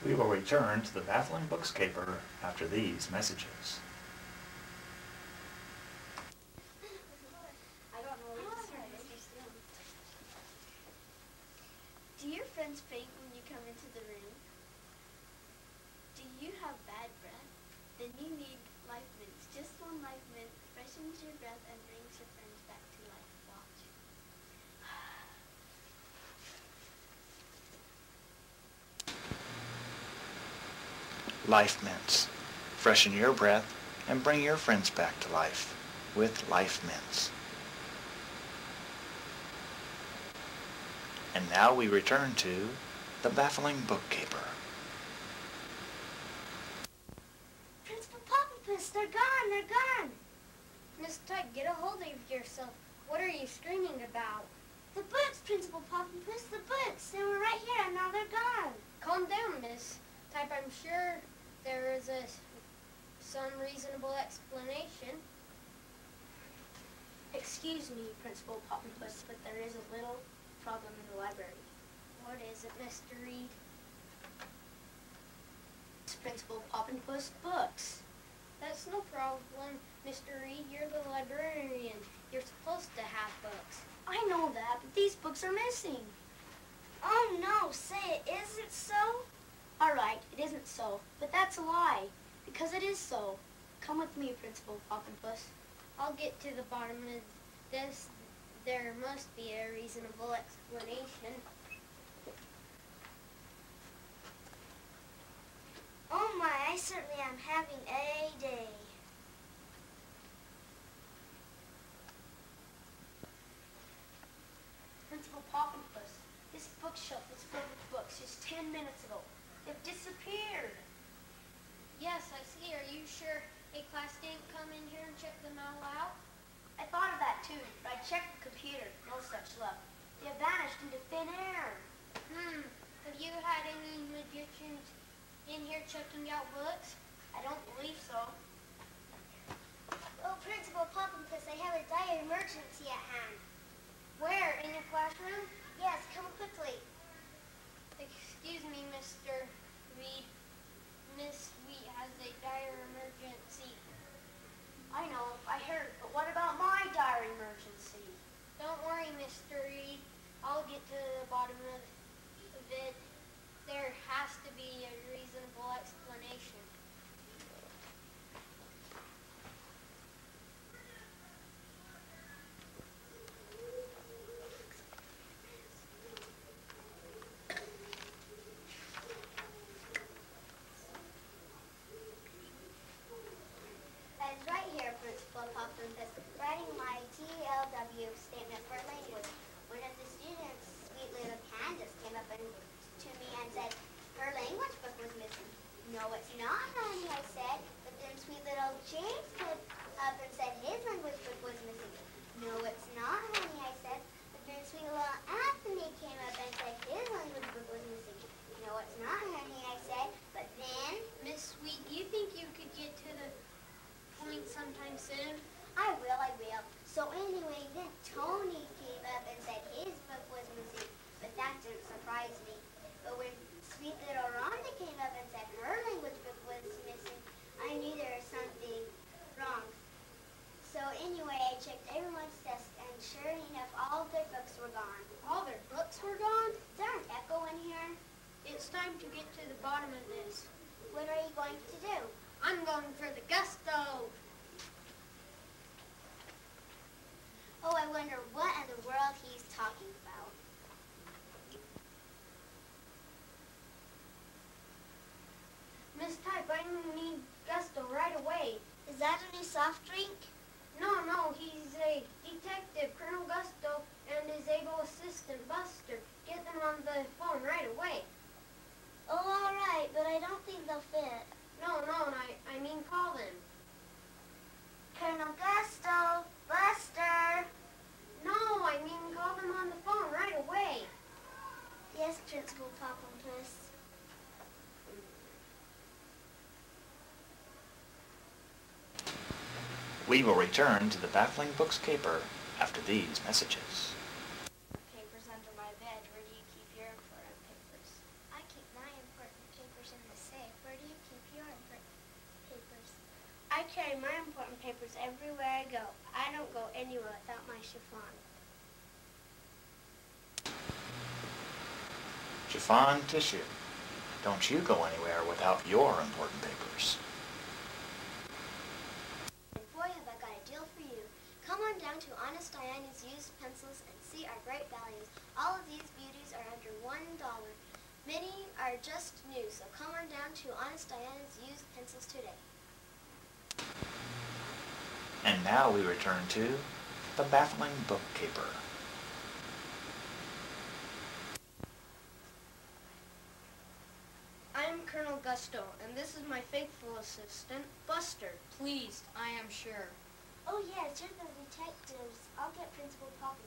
We will return to the Baffling Books caper after these messages. Do your friends faint when you come into the room? Do you have bad breath? Then you need Life Mints. Just one Life Mint freshens your breath and brings your friends back to life. Watch. Life Mints. Freshen your breath and bring your friends back to life with Life Mints. And now we return to the Baffling Book Caper. Principal Poppypuss, they're gone, they're gone. Miss Tyke, get a hold of yourself. What are you screaming about? The books, Principal Poppypuss, the books. They were right here and now they're gone. Calm down, Miss Type. I'm sure there is some reasonable explanation. Excuse me, Principal Poppypuss, but there is a little problem in the library. What is it, Mr. Reed? It's Principal Poppypuss books. That's no problem, Mr. Reed. You're the librarian. You're supposed to have books. I know that, but these books are missing. Oh no, say it isn't so? All right, it isn't so, but that's a lie, because it is so. Come with me, Principal Poppypuss. I'll get to the bottom of this. There must be a reasonable explanation. Oh my, I certainly am having a day. Principal Poppypuss, this bookshelf is filled with books just 10 minutes ago. They've disappeared. Yes, I see. Are you sure a class didn't come in here and check them all out? I thought of that too, but I checked the computer. No such luck. They have vanished into thin air. Have you had any magicians in here checking out books? I don't believe so. Oh, Principal Poppypuss, I have a dire emergency at hand. Where? In your classroom? Yes, come quickly. Excuse me, Mr. Reed. Miss Wheat has a dire emergency. I know, I heard, but what about my dire emergency? Don't worry, Mr. Reed. I'll get to the bottom of it. There has to be a reasonable explanation. Principal Poppypuss, writing my TLW statement for language. One of the students, sweet little Candace, came up to me and said her language book was missing. No, it's not, honey, I said. But then sweet little James came up and said his language book was missing. No, it's not, honey, I said. But then sweet little Anthony came up and said his language book was missing. No, it's not, honey, I said. But then, Miss Sweet, do you think you could get to the point sometime soon? I will. So anyway, then Tony came up and said his book was missing, but that didn't surprise me. But when sweet little Rhonda came up and said her language book was missing, I knew there was something wrong. So anyway, I checked everyone's desk, and sure enough, all their books were gone. All their books were gone? Is there an echo in here? It's time to get to the bottom of this. What are you going to do? I'm going for the gusto. Oh, I wonder what in the world he's talking about. Miss Type, I need gusto right away. Is that a new soft drink? No, he's a detective, Colonel Gusto, and his able assistant, Buster. Get them on the phone right away. Oh, all right, but I don't think they'll fit. No, I mean call them. Colonel Gusto, Buster. No, I mean call them on the phone right away. Yes, Principal Poppypuss. We will return to the Baffling Books caper after these messages. Papers under my bed. Where do you keep your important papers? I keep my important papers in papers everywhere I go. I don't go anywhere without my chiffon. Chiffon Tissue. Don't you go anywhere without your important papers. And boy, have I got a deal for you. Come on down to Honest Diana's used pencils and see our great values. All of these beauties are under $1. Many are just new, so come on down to Honest Diana's used pencils today. And now we return to the Baffling Bookkeeper. I'm Colonel Gusto, and this is my faithful assistant, Buster. Pleased, I am sure. Oh yes, you're the detectives. I'll get Principal Poppy.